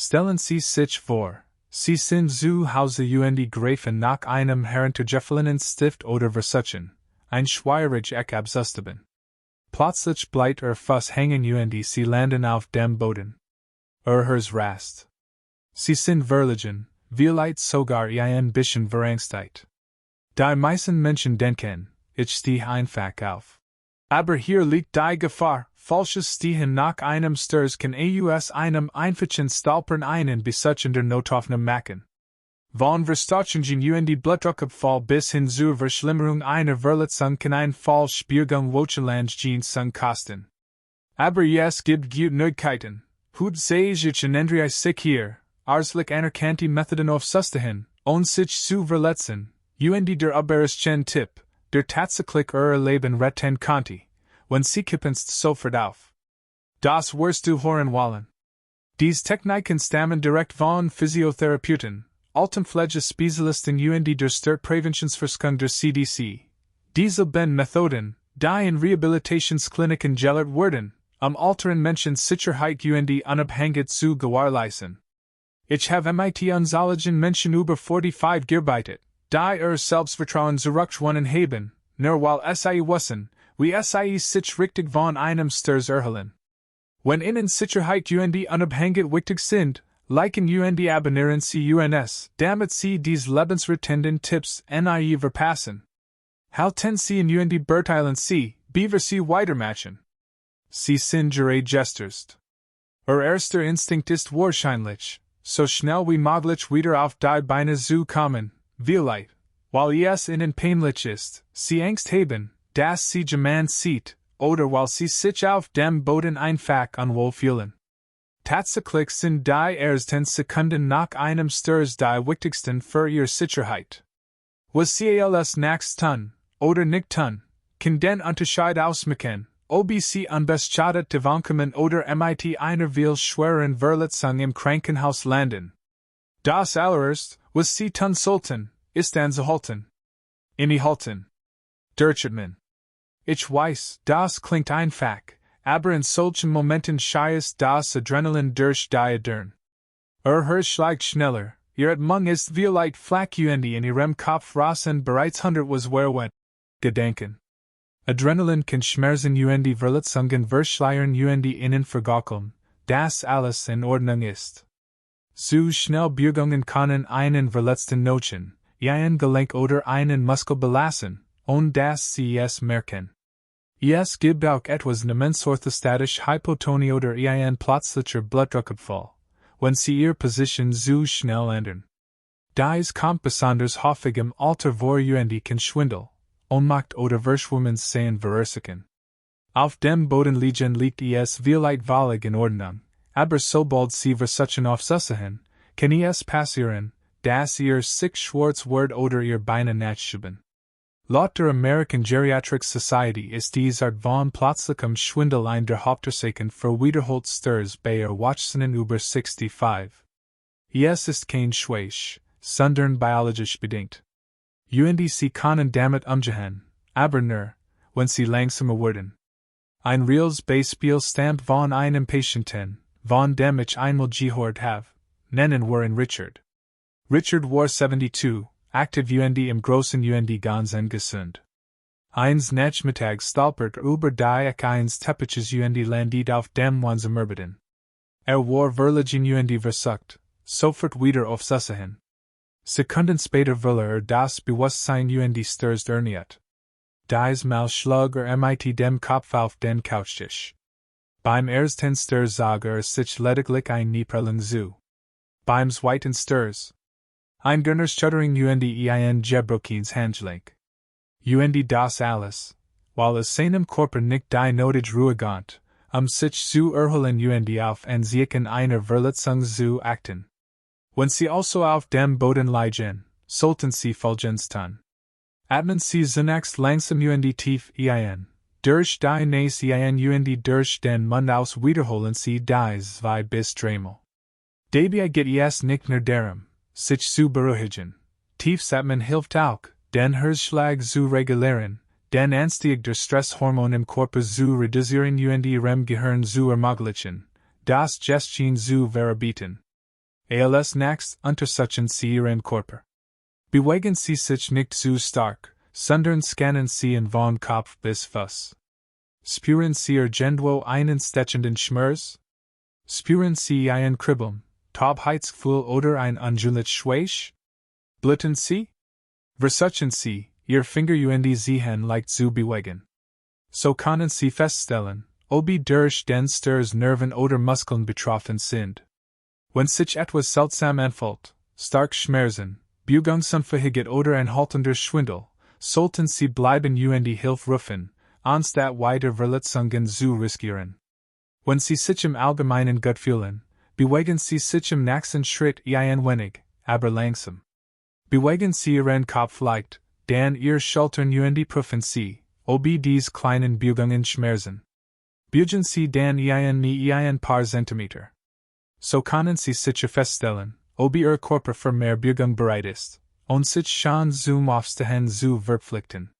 Stellen Sie sich vor, Sie sind zu Hause und greifen nach einem heruntergefallenen Stift oder Versuchen, ein schwierig Eck abzustaben. Plötzlich bleibt Fuß hängen und Sie landen auf dem Boden. Hers rast. Sie sind verlegen, vielleicht sogar ein bisschen verangstigt. Die meisten Menschen denken, ich stehe einfach auf. Aber hier liegt die Gefahr, falsches Stehen nach einem Sturz kann aus einem einfachen Stolpern einen besuchender Notaufnahme machen. Von Verstochungen und Bluthochabfall bis hin zur Verschlimmerung einer Verletzung kann ein Fallspürgang wochenlang sein kosten. Aber es gibt gute Neuigkeiten. Hut sei sich en Sicher, arztlich anerkannte Methoden aufzustehen, sich zu verletzen, und der obersten Tipp, der tatsächlich Leben retten konnte, wenn Sie kippst sofort auf. Das wirst du hören wollen. Diese Techniken stammen direkt von Physiotherapeuten, Altenpflegespezialisten und der Störpräventionsforschung der CDC. Diese ben Methoden, die in Rehabilitationskliniken gelehrt werden, alteren Menschen Sicherheit und Unabhängigkeit zu gewährleisten. Ich habe mit unzähligen Menschen über 45 gearbeitet, die Selbstvertrauen zurückgewonnen haben, nur weil sie wissen, wie sie sich richtig von einem Sturz erholen. Wenn Ihnen Sicherheit und Unabhängigkeit wichtig sind, liken und abonnieren Sie uns, damit Sie diese lebensrettenden Tipps nie verpassen. Halten Sie und beurteilen Sie, wie Sie weitermachen. Sie sind gerade gestürzt. Erster Instinkt ist wahrscheinlich, so schnell wie möglich wieder auf die Beine zu kommen, vielleicht, weil es Ihnen peinlich ist, Sie Angst haben, dass Sie jemand sieht, oder weil Sie sich auf dem Boden einfach unwohl fühlen. Tatsächlich sind die ersten Sekunden nach einem Sturz die wichtigsten für Ihre Sicherheit. Was Sie als nächstes tun, oder nicht tun, kann den Unterschied ausmachen, ob Sie unbeschadet davonkommen oder mit einer viel schweren Verletzung im Krankenhaus landen. Das allererst, was Sie tun sollten, ist anzuhalten. Innehalten. Durchatmen. Ich weiß, das klingt einfach, aber in solchen Momenten schießt das Adrenalin durch die Adern. Herz schlägt schneller, Ihr Atmung ist vielleicht flach und in Ihrem Kopf rasen bereits was Verwen. Gedanken. Adrenalin kann schmerzen und Verletzungen verschleiern und Ihnen vergaukeln, dass alles in Ordnung ist. Zu schnell Bürgungen können einen Verletzten notchen, ein Gelenk oder einen Muskel belassen, ohne dass Sie es merken. Es gibt auch etwas namens orthostatische Hypotonie oder ein plötzlicher Blutdruckabfall, wenn Sie Ihre Position zu schnell ändern. Dies kommt besonders häufig im Alter vor und kann Schwindel, Ohnmacht oder Verschwommensein verursachen. Auf dem Boden liegen liegt es vielleicht völlig in Ordnung, aber sobald Sie versuchen aufzustehen, kann es passieren, dass Ihr sich schwarz wird oder Ihr Beine nachschieben. Laut der American Geriatric Society ist dies Art von plötzlichem Schwindel ein der Hauptursachen für wiederholt Sturz bei Erwachsenen über 65. Es ist kein Schwäche, sondern biologisch bedingt. Und Sie können damit umgehen, aber nur, wenn Sie langsamer werden. Ein reales Beispiel stammt von einem Patienten, von dem ich einmal gehört habe, nennen wir ihn Richard. Richard war 72, aktiv und im Großen und Ganzen gesund. Eines Nachmittags stolpert über die eines Teppiches und landet auf dem Wanzenmerbeten. War verlegen und versucht, sofort wieder aufzustehen. Sekunden später verlor das Bewusstsein und stürzt erneut. Dies Mal schlug mit dem Kopf auf den Couchtisch. Beim ersten Sturz zog sich lediglich ein Niederprellung zu. Beim zweiten Sturz, ein Gerners Schuttering und ein Gebrochens Handgelenk. Und das alles, weil es seinem Körper nicht die nötige Ruhe gab, sich zu erholen und auf Ansichten einer Verletzung zu achten. Wenn Sie also auf dem Boden liegen, sollten Sie Folgendes tun. Atmen Sie zunächst langsam und tief ein, durch die Nase ein und durch den Mund aus wiederholen Sie dies 2 bis 3 Mal. Dabei geht es nicht nur darum, sich zu beruhigen. Tiefsatmen hilft auch, den Herzschlag zu regulieren, den Anstieg der Stresshormone im Körper zu reduzieren und Ihrem Gehirn zu ermöglichen, das Gestehen zu verarbeiten. als nachts untersuchen Sie Ihren Körper. Bewegen Sie sich nicht zu stark, sondern scannen Sie in von Kopf bis Fuß. Spüren Sie irgendwo einen stechenden Schmerz? Spüren Sie ein Kribbeln, Taubheitsgefühl oder ein ungutes Schweiß? Bluten Sie? Versuchen Sie, Ihr Finger und Sie Hand leicht zu bewegen. So können Sie feststellen, ob durch den Sturz Nerven oder Muskeln betroffen sind. Wenn sich etwas seltsam anfühlt, stark Schmerzen, Bewegungsunfähigkeit oder ein haltender Schwindel, sollten Sie bleiben und Hilfe rufen, anstatt weiter Verletzungen zu riskieren. Wenn Sie sich im Allgemeinen gut fühlen, bewegen Sie sich im nächsten Schritt ein wenig, aber langsam. Bewegen Sie Ihren Kopf leicht, dann Ihr Schultern und prüfen Sie, ob diese kleinen Bewegungen schmerzen. Bewegen Sie dann ein paar Zentimeter. So können Sie sicher feststellen, ob Ihr Körper für mehr Bewegung bereit ist, und sich schon zum Aufstehen zu verpflichten.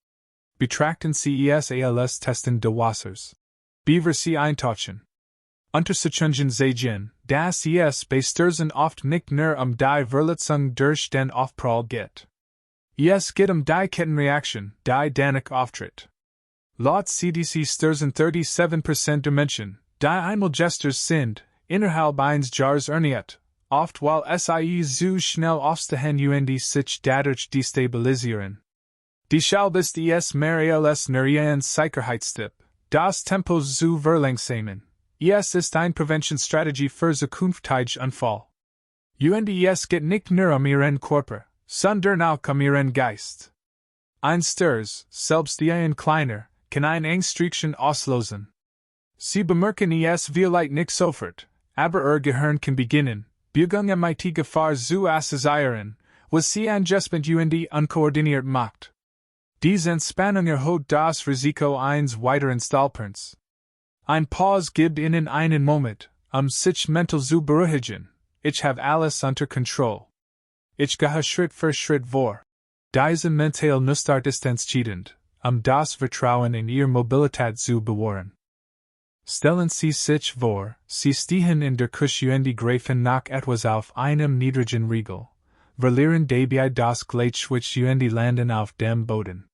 Betrachten Sie es als Testen des Wassers. Bever Sie eintauchen. Untersuchungen zeigen, dass es bei Stürzen oft nicht nur die Verletzung durch den Aufprall geht. Es geht die Kettenreaktion, die danach auftritt. Laut CDC Stürzen 37% der Menschen, die einmal Gestures sind, innerhalb eines Jahres erniet, oft weil sie zu schnell aufstehen und sich dadurch destabilisieren. Deshalb ist es mehr als nur ein Sicherheitstipp, das Tempo zu verlangsamen. Es ist eine Präventionsstrategie für zukünftige Unfall. Und es geht nicht nur Ihren Körper, sondern auch Ihren Geist. Ein Sturz, selbst ein kleiner, kann eine Angstreaktion auslösen. Sie bemerken es vielleicht nicht sofort, aber Ihr Gehirn kann beginnen, Bewegungen mit Gefahr zu assoziieren, was Sie Adjustment und unkoordiniert macht. Diese Entspannung erhöht das Risiko eines weiteren Stolperns. Ein Pause gibt Ihnen einen Moment, sich mental zu beruhigen. Ich habe alles unter Kontrolle. Ich gehe Schritt für Schritt vor. Diese mentale Nustart ist entscheidend, das Vertrauen in Ihre Mobilität zu bewahren. Stellen Sie sich vor, Sie stehen in der Küche und greifen nach etwas auf einem niedrigen Riegel, verlieren dabei das Gleichgewicht und landen auf dem Boden.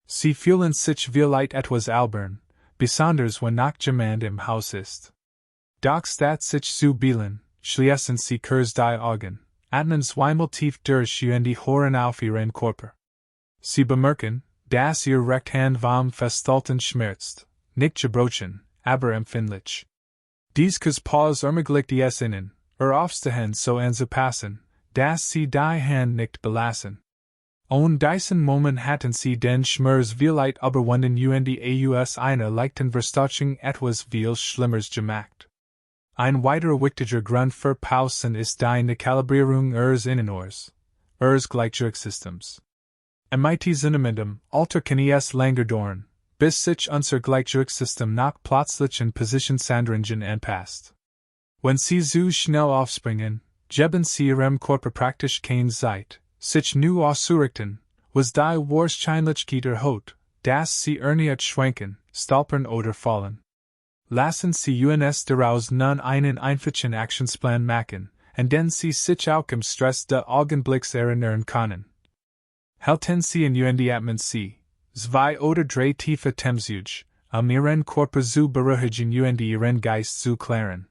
Sie fühlen sich vielleicht etwas albern, besonders wenn noch jemand im Haus ist. Doch statt sich zu beilen, schließen Sie kurz die Augen, atmen zweimal tief durch und hören auf Ihren Körper. Sie bemerken, dass Ihr Rechthand vom Festhalten schmerzt, nicht gebrochen, aber empfindlich. Dieses Pause ermöglicht es Ihnen, Aufstehen so anzupassen, dass Sie die Hand nicht belassen. Und diesen Moment hatten Sie den Schmerz vielleicht überwunden und aus einer leichten Verstärkung etwas viel Schlimmeres gemacht. Ein weiterer wichtiger Grund für Pausen ist die Kalibrierung Ihres Innenohrs, Ihres Gleichgewichtssystems. Mit zunehmendem Alter kann es länger dauern, bis sich unser Gleichgewichtssystem nach plötzlichen Positionsänderungen anpasst. Wenn Sie zu schnell aufspringen, geben Sie Ihrem Körper praktisch keine Zeit, sich neu auszurichten, was die Wahrscheinlichkeit erhöht, dass Sie erneut schwanken, stolpern oder fallen. Lassen Sie uns daraus nun einen einfachen Aktionsplan machen, an den Sie sich auch im Stress des Augenblicks erinnern können. Halten Sie in atmen Sie, 2 oder 3 tiefe Atemzüge, Ihren Körper zu beruhigen und Ihren Geist zu klären.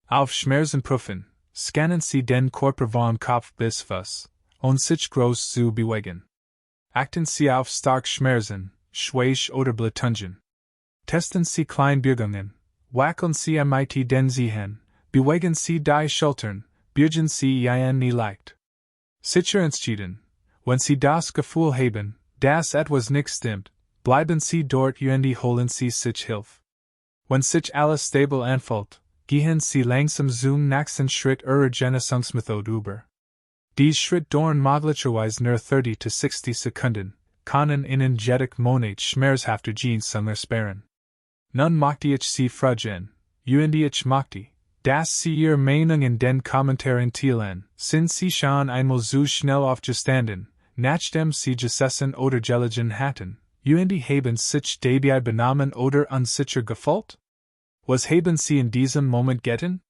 Auf Schmerzen prüfen, scannen Sie den Körper von Kopf bis Fuß, und sich groß zu bewegen. Achten Sie auf stark Schmerzen, Schweiß oder Blutungen. Testen Sie Kleinbewegungen, wackeln Sie mit den Zehen, bewegen Sie die Schultern, beugen Sie Ihre Knie leicht. Sicher entschieden, wenn Sie das Gefühl haben, dass etwas nicht stimmt, bleiben Sie dort und holen Sie sich Hilfe. Wenn sich alles stabil anfühlt, gehen Sie langsam zum nächsten Schritt Ihrer Genesungsmethode über. Die Schritt dauern möglicherweise nur 30 to 60 Sekunden, können Ihnen jedoch Monate schmerzhafter Gene ersparen. Nun möchte ich Sie fragen, und ich möchte, dass Sie Ihre Meinung in den Kommentaren teilen, sind Sie schon einmal so schnell aufgestanden, nachdem Sie gesessen oder gelegen hatten, und haben sich dabei benommen oder unsicher gefühlt? Was haben Sie in diesem Moment getan?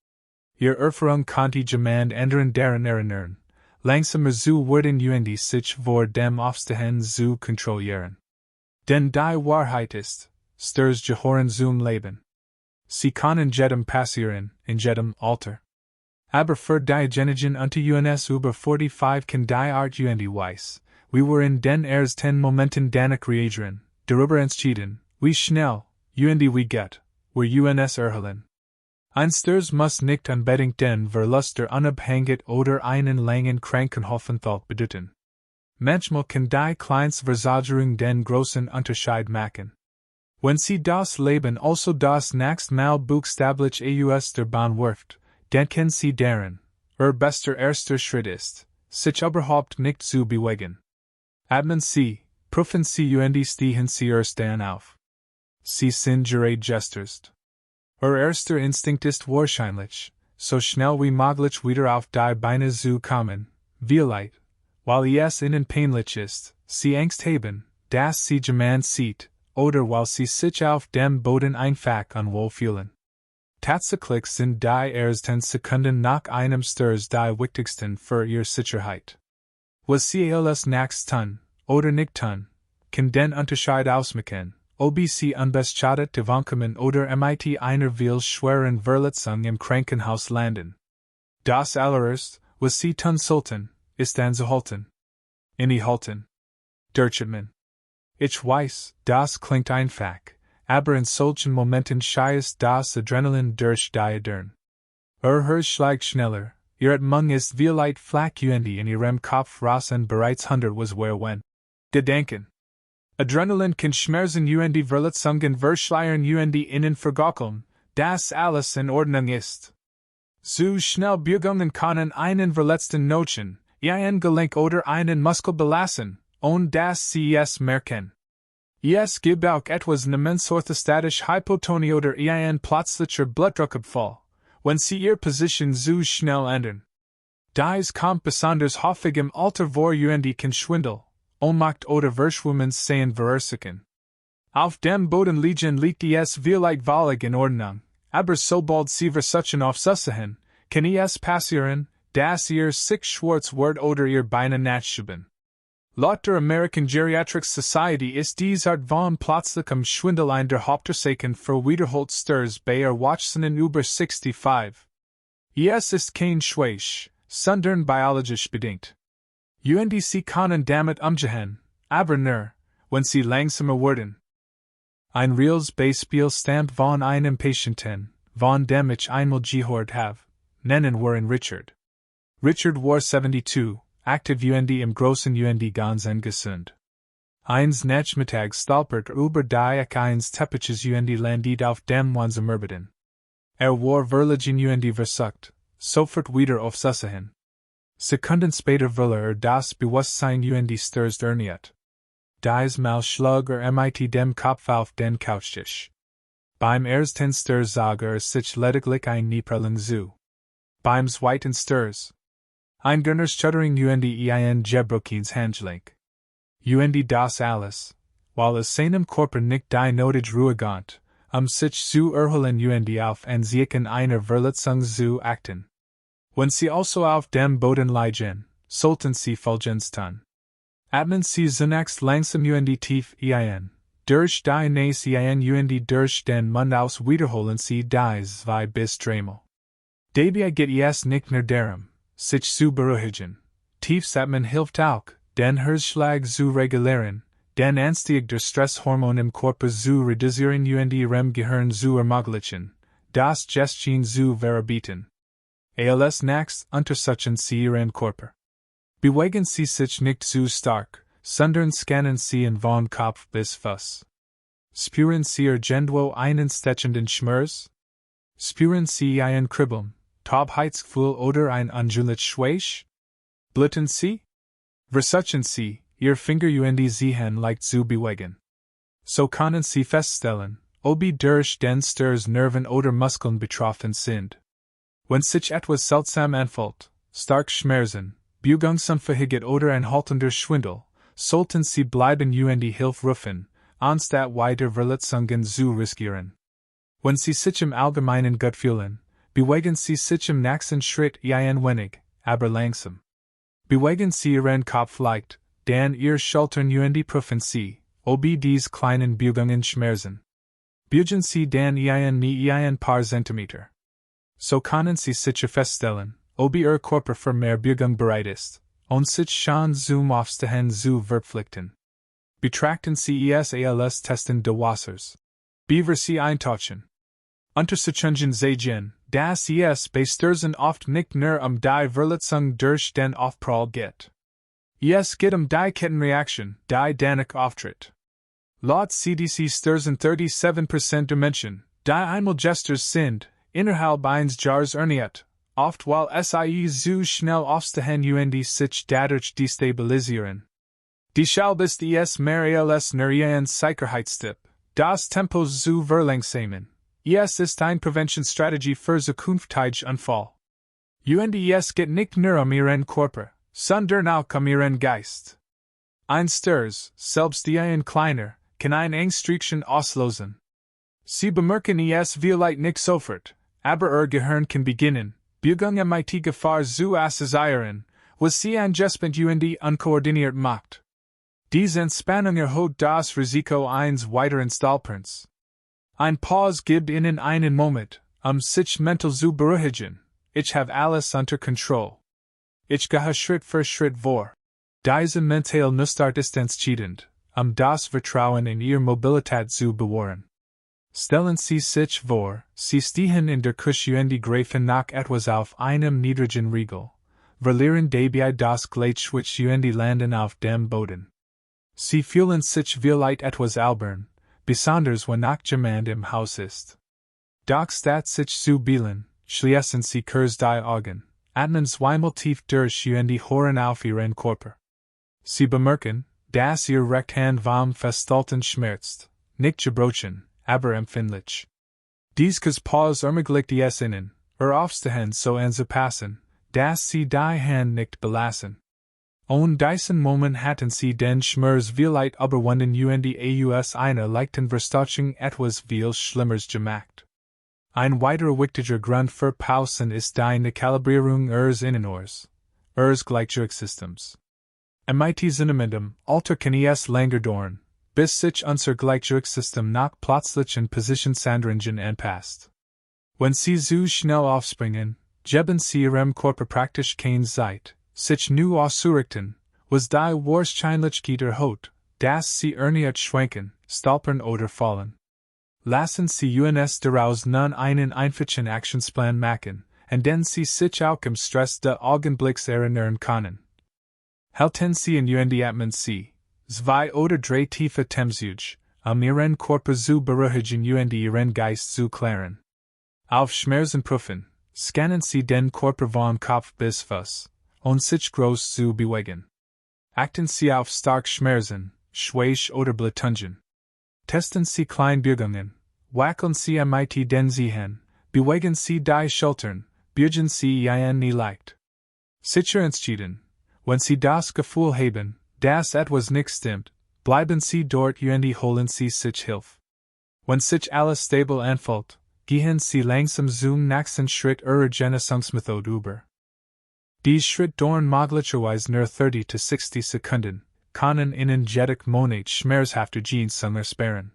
Ihr Erfahrung konnte jemand anderen daran erinnern, langsamer zu werden sich vor dem Aufstehen zu kontrollieren. Denn die Wahrheit ist, Stürze gehören zum Leben. Sie können jedem passieren, in jedem Alter. Aber für diejenigen unter uns über 45 kann die Art weiss, we were in den ersten Momenten danach reagieren, darüber entschieden, wie schnell, wie geht, wir uns erholen. Ein Sturz muss nicht unbedingt den Verlust der Unabhängigkeit oder einen langen Krankenaufenthalt bedeuten. Manchmal kann die kleinste Versagerung den großen Unterschied machen. Wenn Sie das Leben also das nächste Mal buchstäblich aus der Bahn wirft, denken Sie daran, bester erster Schritt ist, sich überhaupt nicht zu bewegen. Atmen Sie, prüfen Sie stehen Sie stehen auf. Sie sind gerade gestürzt. Erster Instinkt ist wahrscheinlich, so schnell wie möglich wieder auf die Beine zu kommen, vielleicht, weil es Ihnen peinlich ist, Sie Angst haben, dass Sie jemand sieht, oder weil Sie sich auf dem Boden einfach unwohl fühlen. Tatsächlich sind die ersten Sekunden nach einem Sturz die wichtigsten für Ihre Sicherheit. Was Sie alles nächst tun, oder nicht tun, kann den Unterschied ausmachen, ob Sie unbeschadet davonkommen oder mit einer viel schweren Verletzung im Krankenhaus landen. Das allererst, was Sie tun sollten, ist anzuhalten. Innehalten. Durchatmen. Ich weiß, das klingt einfach, aber in solchen Momenten schießt das Adrenalin durch die Adern. Herz schlägt schneller, Ihr Atmung ist vielleicht flach in Ihrem Kopf rasen bereits 100 was wenn. Gedanken. Adrenalin kann Schmerzen Verletzungen verschleiern innen vergockeln, das alles in Ordnung ist. Zu schnell Bewegungen können einen Verletzten notchen, ein Gelenk oder einen Muskel belassen, ohne dass Sie es merken. Es gibt auch etwas namens orthostatische Hypotonie oder ein plötzlicher Blutdruckabfall, wenn Sie Ihre Position zu schnell ändern. Dies kommt besonders häufig im Alter vor kann Schwindel, Ohnmacht oder Verschwommensein verursachen. Auf dem Boden liegen liegt es vielleicht völlig in Ordnung, aber sobald Sie versuchen aufzustehen, kann es passieren, dass Ihr sich schwarz wird oder Ihr Beine nachschieben. Laut der American Geriatric Society ist dies Art von plötzlichem Schwindel ein der Hauptursachen für wiederholt Sturz bei Erwachsenen über 65. Es ist kein Schwäche, sondern biologisch bedingt. Sie können damit umgehen, aber nur, wenn Sie langsamer werden. Ein reales Beispiel stammt von einem Patienten, von dem ich einmal gehört habe, nennen wir ihn Richard. Richard war 72, aktiv im großen ganz gesund. Eines Nachmittags stolpert über die eines Teppiches landet auf dem Wansemerbeden. War verlegen versucht, sofort wieder aufzustehen. Sekunden später will das Bewusstsein stürzt erneut. Dies Mal schlug mit dem Kopf auf den Couchtisch. Beim ersten Sturz zog sich lediglich ein Niederling zu. Beim zweiten Sturz. Ein Gunners Schuttering ein Gebrokins Handgelenk. Das alles, weil es seinem Körper nicht die nötige Ruhe gab, sich zu erholen auf Ansieken einer Verletzung zu achten. Wenn Sie also auf dem Boden liegen, sollten Sie Folgendes tun. Atmen Sie zunächst langsam tief ein, durch die Nase durch den Mund aus wiederholen Sie dies 2 bis 3 Mal. Dabei geht es nicht nur darum, sich zu beruhigen. Tiefsatmen hilft auch, den Herzschlag zu regulieren, den Anstieg der Stresshormon im Körper zu reduzieren Ihrem Gehirn zu ermöglichen, das Gestehen zu verbieten. Als nächst untersuchen Sie Ihren Körper. Bewegen Sie sich nicht zu stark, sondern scannen Sie ihn von Kopf bis Fuß. Spüren Sie irgendwo einen stechenden Schmerz? Spüren Sie ein Kribbeln, Taubheitsgefühl oder ein ungewöhnliches Schwäche? Bluten Sie? Versuchen Sie, Ihr Finger sehen leicht zu bewegen. So können Sie feststellen, ob durch den Sturz Nerven oder Muskeln betroffen sind. Wenn sich etwas seltsam anfühlt, stark Schmerzen, Bewegungsunfähigkeit oder ein haltender Schwindel, sollten Sie bleiben Hilfe rufen, anstatt weiter Verletzungen zu riskieren. Wenn Sie sich im Allgemeinen gut fühlen, Bewegen Sie sich im nächsten Schritt ein wenig, aber langsam. Bewegen Sie Ihren Kopf leicht, dann Ihr Schultern die Prüfen Sie, ob dies kleinen Bewegungen schmerzen. Beugen Sie dann ein paar Zentimeter. So können Sie sicher feststellen, ob Ihr Körper für mehr Bewegung bereit ist, und sich schon zum Aufstehen zu verpflichten. Betrachten Sie es als Testen des Wassers. Bever Sie eintauchen. Untersuchungen zeigen, dass es bei Stürzen oft nicht nur die Verletzung durch den Aufprall geht. Es geht die Kettenreaktion, die danach auftritt. Laut CDC Stürzen 37% der Menschen, die einmal Gestures sind, innerhalb eines Jahres erniet, oft weil sie zu schnell aufstehen sich dadurch destabilisieren. Deshalb ist es mehr als nur ein Sicherheitstipp, das Tempo zu verlangsamen. Es ist eine Präventionsstrategie für zukünftige Unfall. Es geht nicht nur Ihren Körper, sondern auch Ihren Geist. Ein Sturz, selbst ein kleiner, kann eine Angstreaktion auslösen. Sie bemerken es vielleicht nicht sofort, aber Ihr Gehirn kann beginnen, Bewegungen mit Gefahr zu assoziieren, was Sie angespent unkoordiniert macht. Diese Entspannung erhöht das Risiko eines weiteren Stolperns. Ein Pause gibt Ihnen einen Moment, sich mental zu beruhigen. Ich habe alles unter Kontrolle. Ich gehe Schritt für Schritt vor. Diese mentale Nustart ist entscheidend, das Vertrauen in Ihre Mobilität zu bewahren. Stellen Sie sich vor, Sie stehen in der Küche greifen nach etwas auf einem niedrigen Riegel, verlieren dabei das Gleichgewicht landen auf dem Boden. Sie fühlen sich vielleicht etwas albern, besonders wenn noch jemand im Haus ist. Doch statt sich zu beilen, schließen Sie kurz die Augen, atmen zweimal tief durch Hören auf Ihren Körper. Sie bemerken, dass Ihr Rechthand vom Festhalten schmerzt, nicht gebrochen, aber empfindlich. Dieses Pause ermöglicht es Ihnen, Aufstehen so anzupassen, dass Sie die Hand nicht belassen. Und diesen Moment hatten Sie den Schmerz vielleicht überwunden aus einer leichten Verstärkung etwas viel Schlimmeres gemacht. Ein weiterer wichtiger Grund für Pausen ist die Kalibrierung Ihres Innenohrs, Ihres Gleichgewichtssystems. Mit zunehmendem Alter kann es länger dauern, bis sich unser Gleichgewichtssystem nach plötzlichen Positionsänderungen anpasst. Wenn Sie zu schnell aufspringen, geben Sie Ihrem Körper praktisch keine Zeit, sich neu auszurichten, was die Wahrscheinlichkeit erhöht, dass Sie erneut schwanken, stolpern oder fallen. Lassen Sie uns daraus nun einen einfachen Actionsplan machen, an den Sie sich auch im Stress des Augenblicks erinnern können. Halten Sie in atmen Sie, 2 oder 3 tiefe Atemzüge, Ihren Körper zu beruhigen Ihren Geist zu klären. Auf Schmerzen prüfen, scannen Sie den Körper von Kopf bis Fuß, und sich groß zu bewegen. Achten Sie auf starke Schmerzen, Schwäche oder Blutungen. Testen Sie Kleinbewegungen, wackeln Sie mit den Zehen, bewegen Sie die Schultern, beugen Sie Ihre Knie leicht. Sicher entschieden, wenn Sie das Gefühl haben, dass etwas nicht stimmt, bleiben Sie dort und holen Sie sich Hilfe. Wenn sich alles stabil anfühlt, gehen Sie langsam zum nächsten Schritt Ihrer Genesungsmethode über. Die Schritt dauern möglicherweise nur 30 to 60 Sekunden, können Ihnen jedoch Monate schmerzhafter Dienstag ersparen.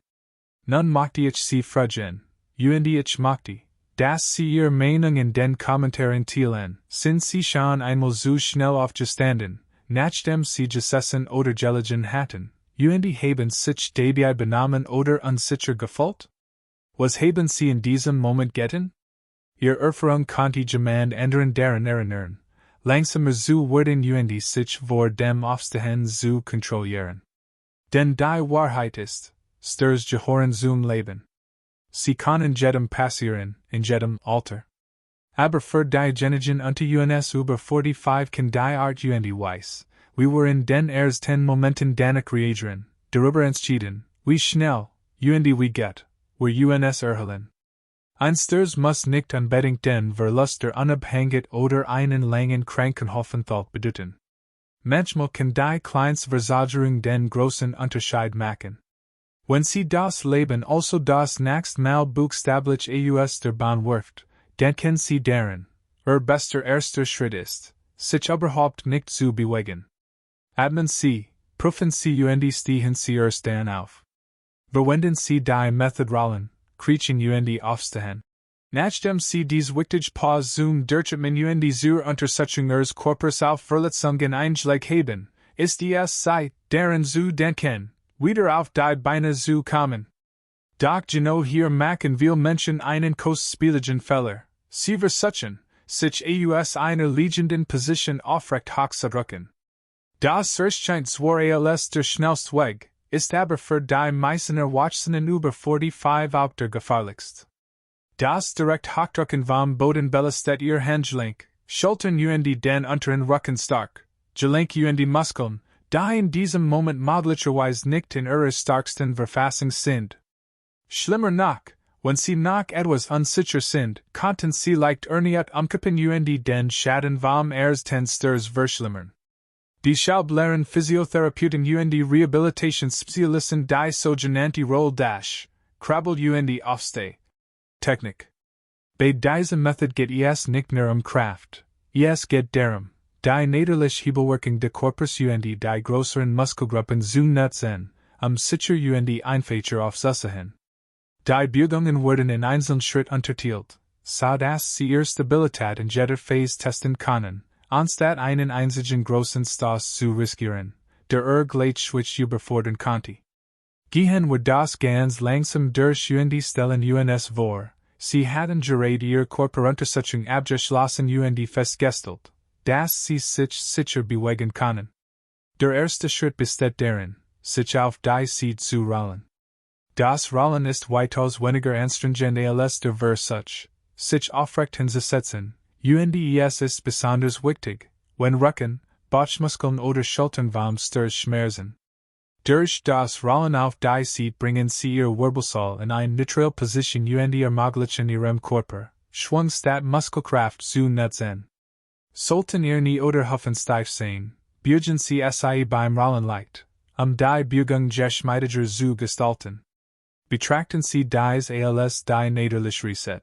Nun möchte ich Sie fragen, ich möchte, dass Sie Ihre Meinung in den Kommentaren teilen, sind Sie schon einmal so schnell aufgestanden, nachdem Sie gesessen oder gelegen hatten, haben sich dabei benommen oder unsicher gefühlt? Was haben Sie in diesem Moment getan? Ihre Erfahrung konnte jemand anderen daran erinnern, langsamer zu werden sich vor dem Aufstehen zu kontrollieren. Denn die Wahrheit ist, Stürze gehören zum Leben. Sie können jedem passieren, in jedem Alter. Aber für diejenigen unter uns über 45 kann die Art weiss, wir were in den ersten Momenten danach reagieren, darüber entschieden, wie schnell, wie geht, wir uns erholen. Ein Sturz muss nicht unbedingt den Verlust der Unabhängigkeit oder einen langen Krankenaufenthalt bedeuten. Manchmal kann die kleinste Versagerung den großen Unterschied machen. Wenn Sie das Leben also das nächste Mal buchstäblich aus der Bahn wirft, den Kennen Sie deren, bester erster Schritt ist, sich überhaupt nicht zu bewegen. Atmen Sie, prüfen Sie stehen Sie erst dann auf. Verwenden Sie die Method rollen, kriechen aufstehen. Nachdem Sie dies wichtig Pause zum Durchatmen zur Untersuchung Ihres Körpers auf Verletzungen eingelegt haben, ist es Zeit, daran zu denken, wieder auf die Beine zu kommen. Doch genau hier machen viele Menschen einen kostspieligen Fehler. Sie versuchen, sich aus einer liegenden Position aufrecht hochzudrücken. Das erscheint zwar als der schnellste Weg, ist aber für die meisten Erwachsenen über 45 auch der gefährlichste. Das direkt Hochdrücken vom Boden belastet ihr Handgelenk, Schultern den unteren Rücken stark, Gelenk Muskeln, die in diesem Moment möglicherweise nicht in ihrer starksten Verfassung sind. Schlimmer noch, wenn sie noch etwas unsicher sind, könnten sie leicht erneut umkippen den Schaden vom ersten Sturz verschlimmern. Die Schaublaren Physiotherapeuten Rehabilitationsspezialisten die sogenannte Roll-Dash, Krabbel aufsteht. Technik. Bei dieser Method geht es nicht nur Kraft, es geht darum, die natürliche Hebelwirkung des Körpers die größeren Muskelgruppen zu nutzen, sicher einfacher aufzusuchen. Die Bewegungen werden in einzelnen Schritt unterteilt, so dass sie ihre Stabilität in jeder Phase testen können, anstatt einen einzigen großen Stoß zu riskieren, der Gleichgewicht überfordern könnte. Gehen wir das ganz langsam durch Stellen uns vor. Sie hatten gerade ihr Körperuntersuchung abgeschlossen festgestellt, dass sie sich sicher bewegen können. Der erste Schritt besteht darin, sich auf die Seite zu rollen. Das Rollen ist weitaus weniger anstrengend als der Versuch, sich aufrecht hinzusetzen. Es ist besonders wichtig, wenn Rücken, Bauchmuskeln oder Schultern vom Sturz schmerzen. Durch das Rollen auf die Seite bringen Sie Ihr Wirbelsäule in eine neutrale Position ermöglichen Ihrem Körper, Schwung statt Muskelkraft zu nutzen. Sollten Ihr Knie oder Hüften steif sein, beugen Sie Sie beim Rollen leicht, die Beugung geschmeidiger zu gestalten. Betrachten Sie dies als die natürliche Reset.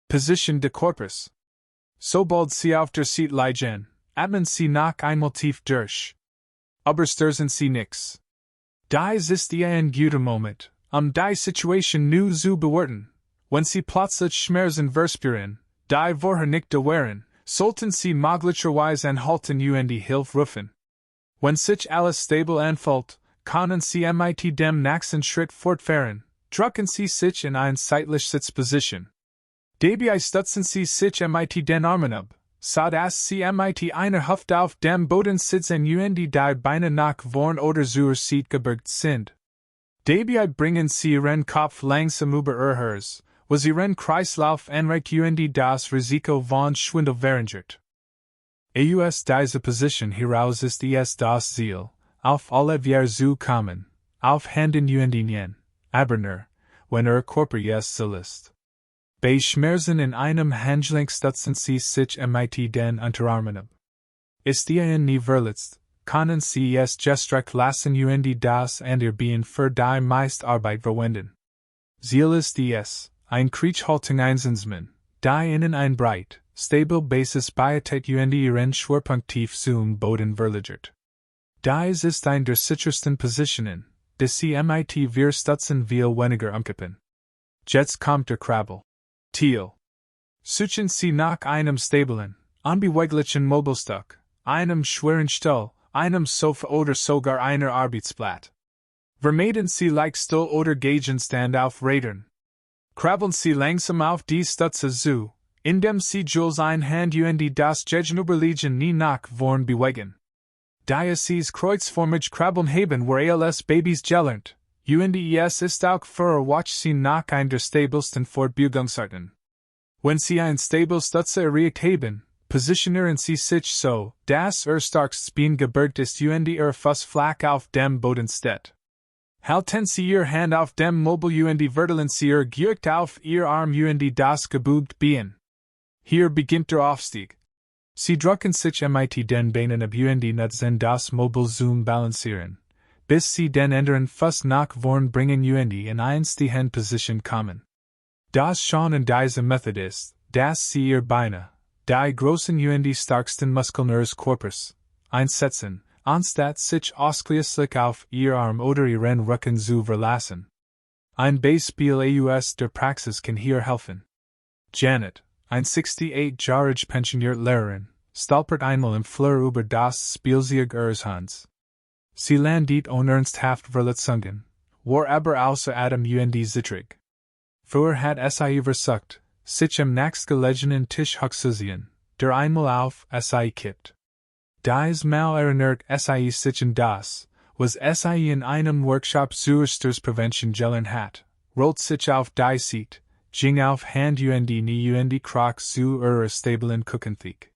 Position des Körpers. Sobald Sie auf der Seite liegen, atmen Sie noch einmal tief durch. Überstürzen Sie nichts. Dies ist ein guter Moment, die Situation nu zu bewerten. Wenn Sie plötzlich Schmerzen verspüren, die vorher nicht da waren, sollten Sie möglicherweise anhalten die Hilfe rufen. Wenn sich alles stabil anfühlt, können Sie mit dem nächsten Schritt fortfahren, drücken Sie sich in eine seitliche Sitzposition. Dabei stützen Sie sich mit den Armen ab, so dass Sie mit einer Hüfte auf dem Boden sitzen die Beine nach vorn oder zur Seite gebeugt sind. Dabei bringen Sie Ihren Kopf langsam über Ihr Herz, was Ihren Kreislauf anregt das Risiko von Schwindel verringert. Aus dieser Position heraus ist es das Ziel, auf alle Vier zu kommen, auf Händen nien, aber nur, wenn Ihr Körper es so ist. Bei Schmerzen in einem Handgelenk stützen Sie sich mit den Unterarmen ab. Ist Ihr nie verletzt, können Sie es gestreckt lassen das und Ihr Bein für die meiste Arbeit verwenden. Ziel ist es, ein Kriechhaltung einzunehmen, die Ihnen ein breit, stabil Basis bietet Ihren Schwerpunkt tief zum Boden verlagert. Dies ist ein der sichersten Positionen, die Sie mit wir stützen viel weniger umkippen. Jetzt kommt der Krabbel. Thiel. Suchen Sie nach einem stabilen, unbeweglichen Mobilstück, einem schweren Stuhl, einem Sofa oder sogar einer Arbeitsblatt. Vermeiden Sie Leichtstuhl oder Gegenstand auf Rädern. Krabbeln Sie langsam auf die Stütze zu, indem Sie Jules ein Hand das Gegenüberliegen nie nach vorn bewegen. Da Sie kreuzformig krabbeln haben als Babys gelernt. Es ist auch für Erwachsene nach ein der stabilsten Fortbewegungsarten. Wenn Sie ein stabil Stütze erreicht haben, positionieren Sie sich so, dass starkst Bein gebeugt ist Ihr Fuß flach auf dem Boden steht. Halten Sie Ihr Hand auf dem Mobile verteilen Sie Ihr Gewicht auf Ihr Arm das gebeugt Bein. Hier beginnt der Aufstieg. Sie drücken sich mit den Beinen ab nutzen das Mobile zum Balancieren, bis Sie den anderen Fuß nach vorn bringen in eine Stehposition kommen. Das schon in dieser Method ist, das Sie Ihr Beine, die großen und starksten Muskeln Ihres Körpers, einsetzen, anstatt sich ausschließlich auf Ihr Arm oder Ihren Rücken zu verlassen. Ein Beispiel aus der Praxis kann hier helfen. Janet, eine 68-jährige pensionierte Lehrerin, stolpert einmal im Flur über das Spielzeug ihres Hunds. Sie landet unernsthafte Verletzungen, war aber außer Atem und zittrig. Früher hat sie versucht, sich am nächstgelegenen Tisch hochzusehen, der einmal auf sie kippt. Dies Mal erinnert sie sich an das, was sie in einem Workshop zur Sturzprävention gelernt hat, rollt sich auf die Seat, ging auf Hand und Knie und Krach zu ihrer stablen Küchentheke.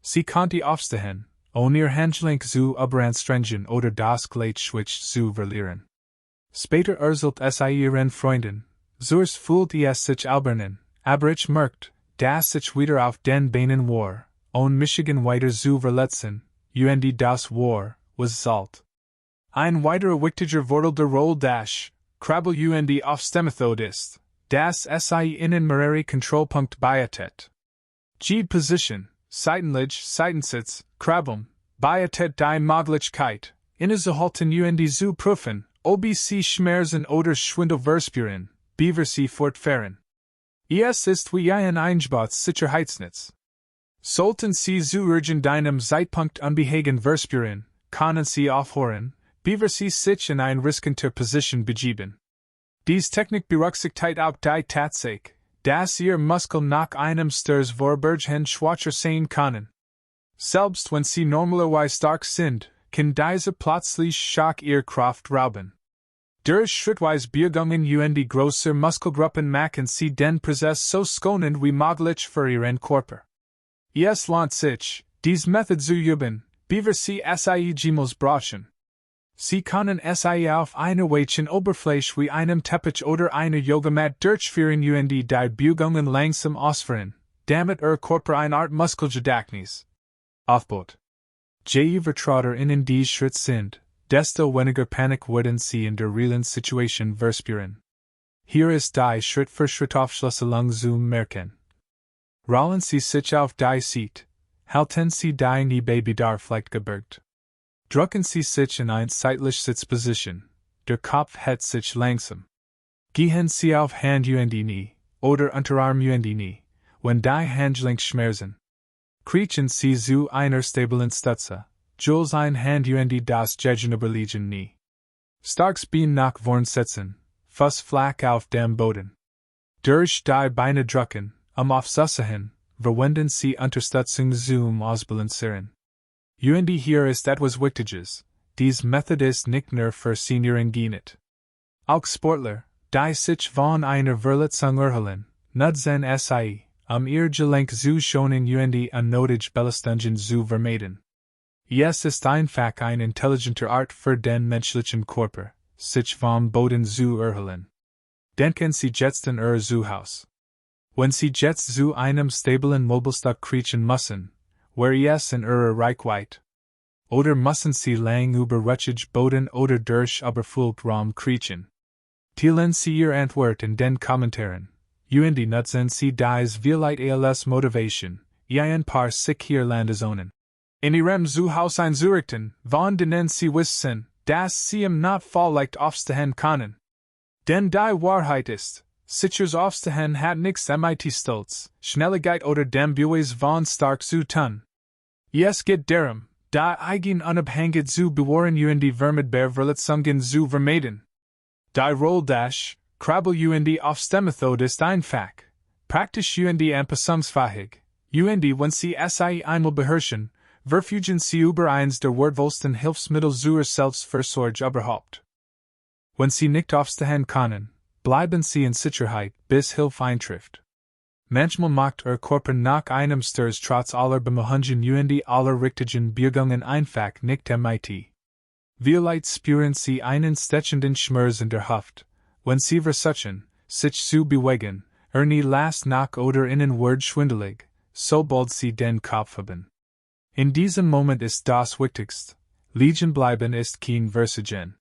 Sie konnte aufstehen, ohne ihr Handgelenk zu überanstrengen oder das Gleichgewicht zu verlieren. Später erzählt sie ihren Freunden, Zurs fühlt es sich albernen, aber ich merkt, dass ich wieder auf den Beinen war, Michigan weiter zu verletzen, und das war, was zahlt. Ein weiterer wichtiger Vorteil der Roll Dash, Krabbel und Aufstehmethode ist, dass sie innen mehrere Kontrollpunkt bietet. G Position, Seitenlich, Seitensitz, Krabbeln, bietet die Möglichkeit, innezuhalten und zu prüfen, ob sie Schmerzen oder Schwindel verspüren, bevor sie fortfahren. Es ist wie ein Einbahnsicherheitsnetz. Sollten Sie zu irgendeinem Zeitpunkt Unbehagen verspüren, können Sie aufhören, bevor Sie sich in eine riskante Position begeben. Diese Technik berücksichtigt auch die Tatsache, dass Ihr Muskel nach einem Sturz vorübergehend schwacher sein können. Selbst wenn Sie normalerweise stark sind, kann dieser plötzlich Schock Ihr Kraft rauben. Durch schrittweise Bewegungen und größere Muskelgruppen machen Sie den Prozess so schonend wie möglich für Ihren Körper. Es lohnt sich, diese Methode zu üben, bevor Sie jemals brauchen. Sie können sie auf einer weichen Oberfläche wie einem Teppich oder einer Yogamatte durchführen und die Bewegungen langsam ausführen, damit Ihr Körper eine Art Muskelgedächtnis aufbaut. Je vertrauter Ihnen die Schritte sind, desto weniger Panik werden Sie in der realen Situation verspüren. Hier ist die Schritt-für-Schritt-Aufschlüsselung zu merken. Rollen Sie sich auf die Seat, halten Sie die Knie bei Bedarf leicht gebeugt. Drücken Sie sich in eine seitliche Sitzposition, der Kopf hebt sich langsam. Gehen Sie auf Hand und Knie, oder Unterarm und Knie, wenn die Handgelenk schmerzen. Kriechen Sie zu einer stablen Stütze, Jules ein Hand und das gegenüberliegende Knie. Starks Bein nach vorn setzen, Fuß flach auf dem Boden. Durch die Beine drücken, aufzuhören, verwenden Sie Unterstützung zum Ausbalancieren. Und hier ist etwas Wichtiges, diese Methode ist nicht nur für Senioren geeignet. Auch Sportler, die sich von einer Verletzung erholen, nutzen sie, ihr Gelenk zu schonen und unnötige Belastungen zu vermeiden. Es ist einfach eine intelligente Art für den menschlichen Körper, sich vom Boden zu erholen. Denken Sie jetzt an Ihr Zuhause. Wenn Sie jetzt zu einem stablen Mobilstück kriechen müssen, wäre es in Ihrer Reichweite. Oder müssen Sie lang über rutschig Boden oder durch überfüllt Raum kriechen. Teilen Sie Ihr Antwort in den Kommentaren. Und nutzen Sie dies vielleicht als Motivation, ein paar sich hier Landezonen. In Ihrem Zuhause einzurichten, von denen Sie wissen, dass Sie im Notfall leicht aufstehen können. Denn die Wahrheit ist, Sichers Aufstehen hat nichts mit Stolz, Schnelligkeit oder dem Beweis von stark zu tun. Es geht darum, die Eigenunabhängigkeit zu bewahren und die vermeidbare Verletzungen zu vermeiden. Die Roll Dash, Krabbel und Aufstehmethode ist einfach, praktisch und anpassungsfähig, und wenn Sie sie einmal beherrschen, verfügen Sie über eins der wertvollsten Hilfsmittel zur Selbstversorgung überhaupt. Wenn Sie nicht aufstehen können, bleiben Sie in Sicherheit, bis Hilfe eintrifft. Manchmal macht Ihr Körper nach einem Sturz trotz aller Bemühungen und aller richtigen Bewegungen einfach nicht mit. Vielleicht spüren Sie einen stechenden Schmerz in der Hüfte, wenn Sie versuchen, sich zu bewegen, nie last nach oder innen wird schwindelig, sobald Sie den Kopf haben. In diesem Moment ist das Wichtigste, liegen bleiben ist kein Versagen.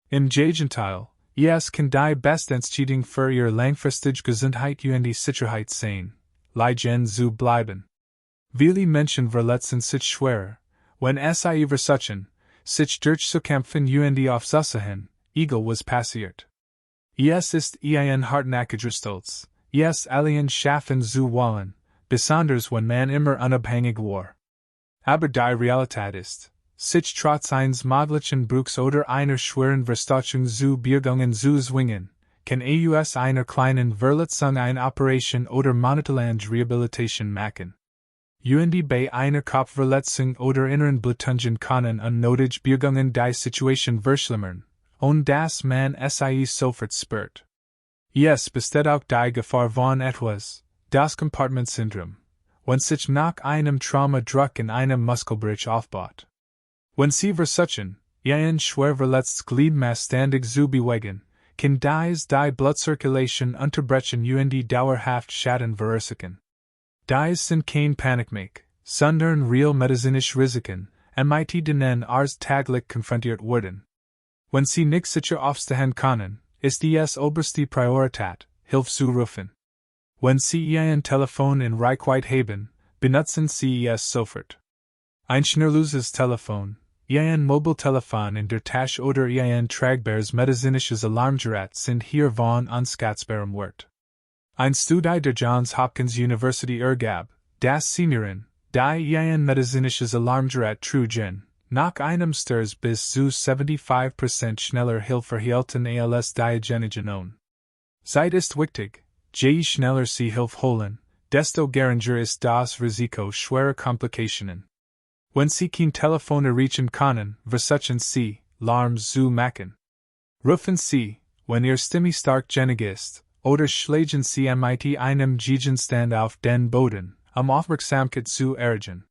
Im Gegenteil, es kann die beste Entscheidung für Ihre langfristige Gesundheit und Sicherheit sein, Liegen zu bleiben. Viele Menschen verletzen sich schwerer, wenn sie versuchen, sich durchzukämpfen und aufzuhören, egal was passiert. Es ist ein hartnäckiger Stolz, es allen schaffen zu wollen, besonders wenn man immer unabhängig war. Aber die Realität ist, sich trotz eines möglichen Bruchs oder einer schweren Verstoßung zu Birgungen zu zwingen, kann aus einer kleinen Verletzung eine Operation oder monatelange Rehabilitation machen. Bei einer Kopfverletzung oder inneren Blutungen können unnötig Birgungen die Situation verschlimmern, ohne dass man sie sofort spürt. Es besteht auch die Gefahr von etwas, das Compartment-Syndrom, wenn sich nach einem Trauma Druck in einem Muskelbrich aufbaut. Wenn Sie versuchen, ein schwer verletztes Glied ständig zu bewegen, kann die Blutzirkulation unterbrechen und dauerhaft Schaden verursachen. Dies sind kein Panikmache, sondern real medizinische Risiken, mit denen täglich konfrontiert werden. Wenn Sie nicht sicher aufstehen können, ist es oberste Priorität, Hilfe zu rufen. Wenn Sie ein Telefon in Reichweite haben, benutzen Sie es sofort. Ein schnurloses Telefon, ein Mobiltelefon in der Tasche oder ein tragbares medizinisches Alarmgerät sind hier von unschätzbarem Wert. Ein Studie der Johns Hopkins University ergab, dass Senioren, die ein medizinisches Alarmgerät trugen, nach einem Sturz bis zu 75% schneller Hilfe erhielten als diejenigen ohne. Zeit ist wichtig, je schneller Sie Hilfe holen, desto geringer ist das Risiko schwerer Komplikationen. Wenn Sie kein Telefon erreichen können, versuchen Sie, Alarm zu machen. Rufen Sie, wenn Ihr Stimme stark genug ist, oder schlagen Sie mit einem Gegenstand auf den Boden, Aufmerksamkeit zu erregen.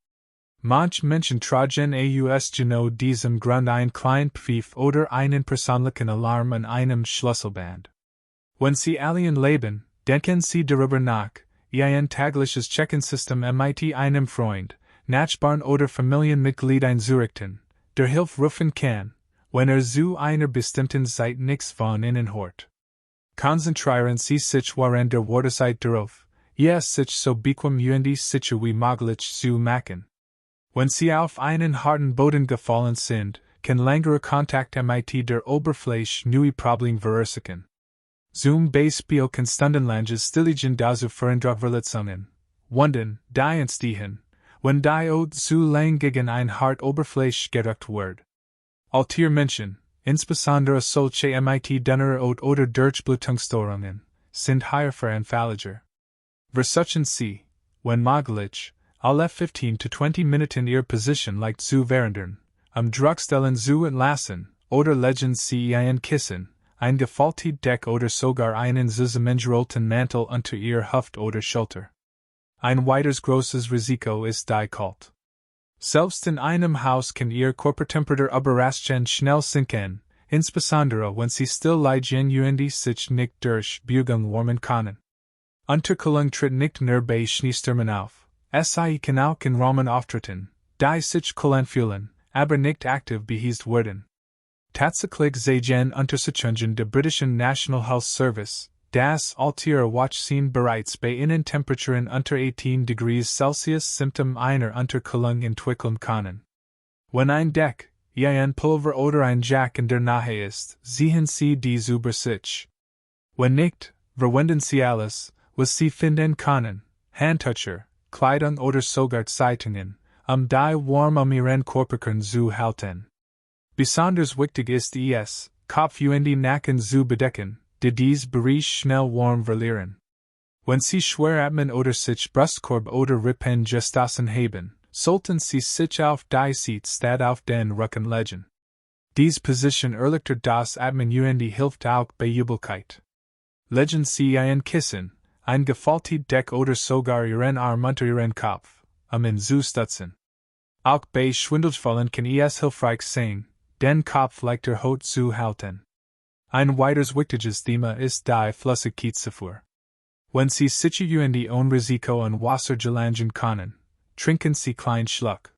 Manche Menschen tragen aus genau diesem Grund ein kleinen Pfiff oder einen persönlichen Alarm an einem Schlüsselband. Wenn Sie allein leben, denken Sie darüber nach, ein tägliches Checkensystem mit einem Freund, Nachbarn oder Familienmitglied einzurichten, der Hilfe rufen kann, wenn zu einer bestimmten Zeit nichts von Ihnen hört. Konzentrieren Sie sich während der Wartezeit darauf, sich so bequem und sicher wie möglich zu machen. Wenn Sie auf einen harten Boden gefallen sind, kann längerer Kontakt mit der Oberfläche neue Probleme verursachen. Zum Beispiel kann stundenlanges Stillliegen dazu führen durch Verletzungen, Wunden, die entstehen, wenn die Haut zu lang gegen eine harte Oberfläche gedrückt wird. Alter Menschen, insbesondere solche mit dünnerer Haut oder Durchblutungsstörungen, sind hierfür anfälliger. Versuchen Sie, wenn möglich, alle 15 to 20 Minuten Ihre Position leicht zu verändern, Druckstellen zu entlassen, oder legen Sie ein Kissen, ein gefaltet Deck oder sogar einen zusammengerollten Mantel unter Ihr Hüft oder Schulter. Ein weiteres großes Risiko ist die Kalt. Selbst in einem Haus kann Ihr Körpertemperatur überraschend schnell sinken, insbesondere wenn Sie still liegen und sich nicht durch Bewegung warmen können. Unterkühlung tritt nicht nur bei Schneestürmen auf, sie kann auch in Räumen auftreten, die sich kühl fühlen, aber nicht aktiv beheizt werden. Tatsächlich sagen Untersuchungen der britischen National Health Service, dass Alter Watchsehen bereits bei Innentemperaturen unter 18 degrees Celsius Symptom einer Unterkühlung entwickeln können. Wenn ein Deck, ein Pulver oder ein Jack in der Nähe ist, sehen Sie dies über sich. Wenn nicht, verwenden Sie alles, was Sie finden können, Handtücher, Kleidung oder sogar Zeitungen, die warm Ihren Körperkern zu halten. Besonders wichtig ist es, Kopf und Nacken zu bedecken, die dies Bereich schnell warm verlieren. Wenn Sie schwer atmen oder sich Brustkorb oder Rippen Gestassen haben, sollten Sie sich auf die Seite statt auf den Rücken legen. Dies Position erleichtert das Atmen und hilft auch bei Übelkeit. Legen Sie ein Kissen, ein gefaltet Deck oder sogar Ihren Arm unter Ihren Kopf, ihn zu stützen. Auch bei Schwindelfällen kann es hilfreich sein, den Kopf leichter hoch zu halten. Ein weiteres wichtiges Thema ist die Flüssigkeitszufuhr. Wenn Sie sicher ohne Risiko an Wasser gelangen können, trinken Sie kleinen Schluck.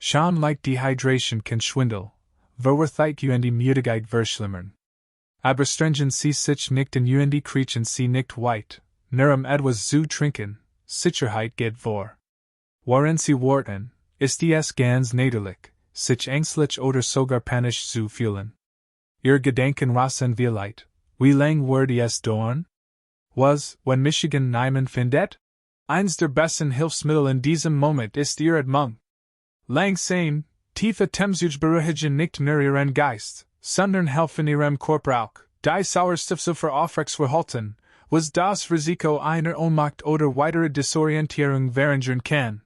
Schon leicht Dehydration kann Schwindel, Verwertheit und Müdigkeit verschlimmern. Aber strengen Sie sich nicht und kriechen Sie nicht weit, nur etwas zu trinken, Sicherheit geht vor. Waren Sie Worten, ist es ganz natürlich, sich ängstlich oder sogar panisch zu fühlen. Ihr Gedanken rasen vielleicht, wie lang wird es dauern? Was, wenn Michigan niemand findet? Eins der besten Hilfsmittel in diesem Moment ist Ihr Atmung. Langsam, tiefe Temsujberuhigen nicht nur Ihren Geist, sondern helfen Ihrem Körper auch, die Sauerstoffzufuhr aufrechtzuerhalten, was das Risiko einer Ohnmacht oder weiterer Desorientierung verringern kann.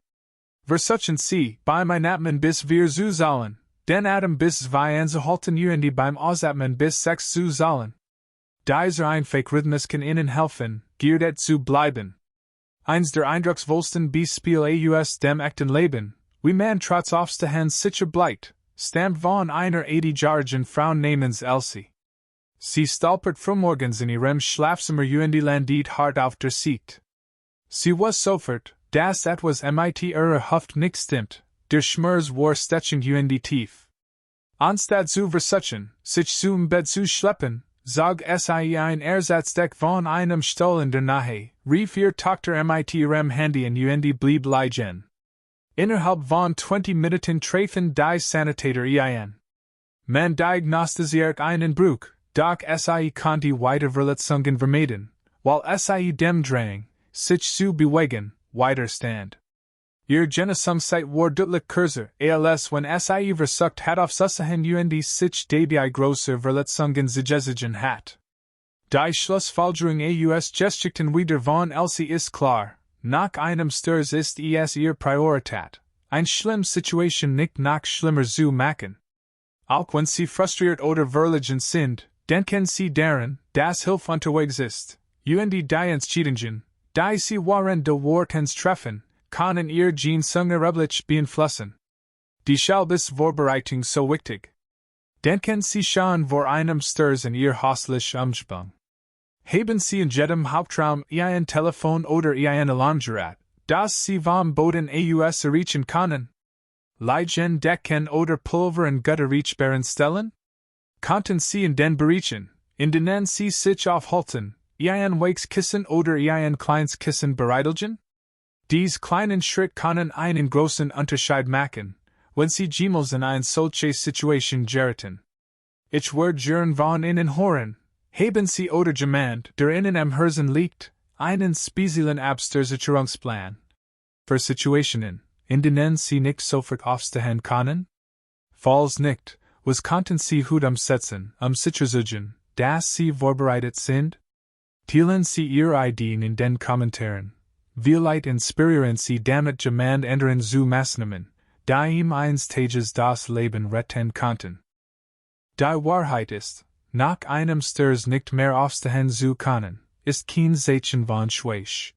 Versuchen Sie, beim Einatmen bis wir zu zahlen, den Atem bis 2 anzuhalten und beim Ausatmen bis 6 zu zahlen. Dieser einfache Rhythmus kann Ihnen helfen, geerdet zu bleiben. Eins der eindrucksvollsten Beispiele aus dem echten Leben, wie man trotz Aufstehens sicher bleibt, stammt von einer 80-jährigen Frau namens Elsie. Sie stolpert frühmorgens in ihrem Schlafzimmer und landet hart auf der Seite. Sie weiß sofort, dass etwas mit ihrer Hüfte nicht stimmt, der Schmerz war stechend und tief. Anstatt zu versuchen, sich zum Bett zu schleppen, zog sie ein Ersatzdeck von einem Stuhl in der Nähe, rief ihr Tochter mit ihrem Handy und blieb liegen. Innerhalb von 20 Minuten trafen die Sanitäter ein. Man diagnostiziert einen Bruch, doch sie konnte weitere Verletzungen vermeiden, weil sie dem Drang, sich zu bewegen, widerstand. Ihr Genesungszeit war deutlich kürzer, als wenn sie versucht hat aufzuhören und sich dabei große Verletzungen zugezogen hat. Die Schlussfolgerung aus Geschichten wieder von Elsie ist klar, nach einem Sturz ist es ihr Priorität, eine schlimme Situation nicht noch schlimmer zu machen. Auch wenn sie frustriert oder verlegen sind, denken sie daran, dass Hilfe unterwegs ist, und die Entscheidungen, die sie während des Wartens treffen, können ihr Gene-Sungereblich beeinflussen. Deshalb ist Vorbereitung so wichtig. Denken Sie schon vor einem Sturz in Ihr häuslichen Umgebung. Haben Sie in jedem Hauptraum ein Telefon oder ein Alarmgerät, das Sie vom Boden aus erreichen können? Liegen Decken oder Pulver in gut erreichbaren Stellen? Konnten Sie in den Bereichen, in denen Sie sich aufhalten, ein Wachskissen oder ein kleines Kissen bereithalten? Dies kleinen Schritt können einen großen Unterschied machen, wenn Sie jemals in eine solche Situation geraten. Ich würde gern von Ihnen hören, haben Sie oder jemand, der Ihnen am Herzen liegt, einen speziellen Absturzsicherungsplan für Situationen, in denen Sie nicht sofort aufstehen können? Falls nicht, was könnten Sie heute umsetzen, sicherzugehen, dass Sie vorbereitet sind? Teilen Sie Ihre Ideen in den Kommentaren. Vielleicht inspirieren Sie damit jemand anderen zu Maßnahmen, die ihm einstages das Leben retten könnten. Die Wahrheit ist, nach einem Sturz nicht mehr aufstehen zu können, ist kein Zeichen von Schwäche.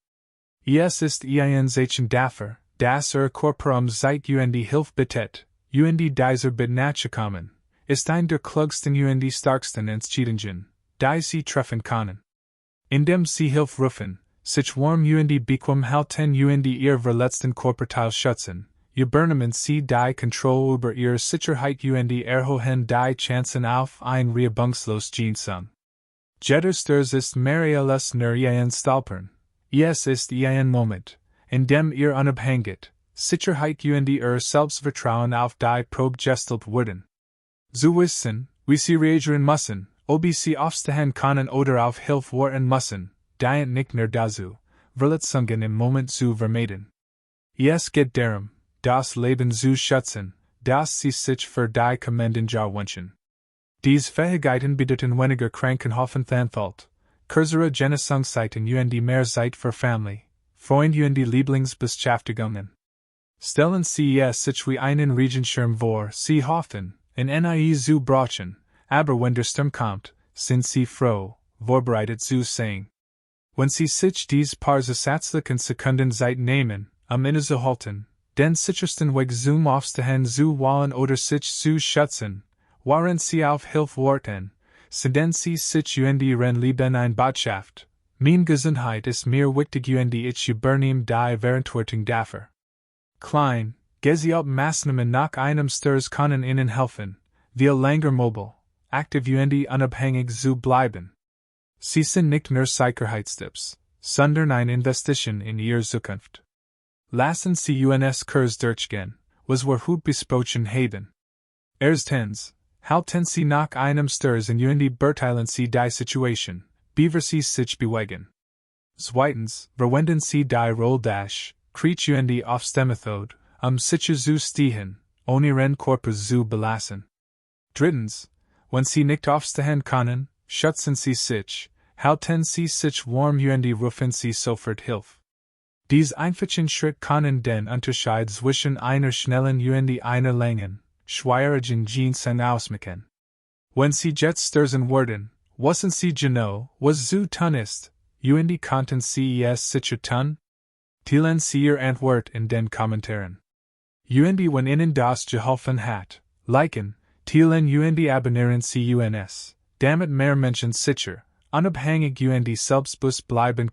Es ist ein Zeichen dafür, dass Körper Zeit und Hilfe bittet, und dieser Bitte nachzukommen, ist ein der klugsten und starksten Entscheidungen, die Sie treffen können. Indem Sie Hilfe rufen, sich warm und bequem halten und ihr verletzten Körperteil schützen, übernehmen Sie die Kontrolle über Ihre Sicherheit und erhöhen die Chancen auf ein Reibungslos-Genesung. Jeder Sturz ist mehr als nur ein Stolpern. Es ist ein Moment, in dem ihr unabhängig, Sicherheit und ihr Selbstvertrauen auf die Probe gestellt werden. So wissen, wie Sie reagieren müssen, ob Sie aufstehen können oder auf Hilfe warten müssen, dient nicht nur dazu, Verletzungen im Moment zu vermeiden. Es geht darum, das Leben zu schützen, das Sie sich für die kommenden Jahre wünschen. Diese Fähigkeiten bedeuten weniger Krankenhafenanfalt, kürzere Genesungszeiten und mehr Zeit für Familie, Freunde und Lieblingsbeschäftigungen. Stellen Sie es sich wie einen Regenschirm vor, Sie hoffen, in eine zu brauchen, aber wenn der Sturm kommt, sind Sie froh, vorbereitet zu sein. Wenn Sie sich dies paar zusätzlichen Sekunden Zeit nehmen, innezuhalten, den sichersten Weg zum Aufstehen zu wollen oder sich zu schützen, während Sie auf Hilfe warten, senden Sie sich und Ihren Lieben eine Botschaft. Meine Gesundheit ist mir wichtig und ich übernehme die Verantwortung dafür. Klein, gezielt Maßnahmen nach einem Sturz können Ihnen helfen, viel länger mobil, aktiv und unabhängig zu bleiben. Sie sind nicht nur Sicherheitstipps, sondern eine Investition in ihre Zukunft. Lassen Sie uns kurz durchgehen, was wir heute besprochen haben. Erstens, halten Sie nach einem Sturz in die beurteilen Sie die Situation, wie Sie sich bewegen. Zweitens, verwenden Sie die Roll Dash, kriegt die Aufstehmethode, sicher zu stehen, ohne Ihren Körper zu belassen. Drittens, wenn Sie nicht aufstehen können, schützen Sie sich, halten Sie sich warm rufen Sie sofort Hilfe. Dies einfachen Schritt kann den Unterschied zwischen einer schnellen und einer langen, schwierigen Jeans ausmachen. Wenn Sie jetzt stürzen werden, wissen Sie genau, was zu tun ist, und konnten Sie es sicher tun? Teilen Sie Ihre Antwort in den Kommentaren. Und wenn Ihnen das geholfen hat, liken, teilen und abonnieren Sie uns, damit mehr Menschen sicher, unabhängig und selbstbewusst bleiben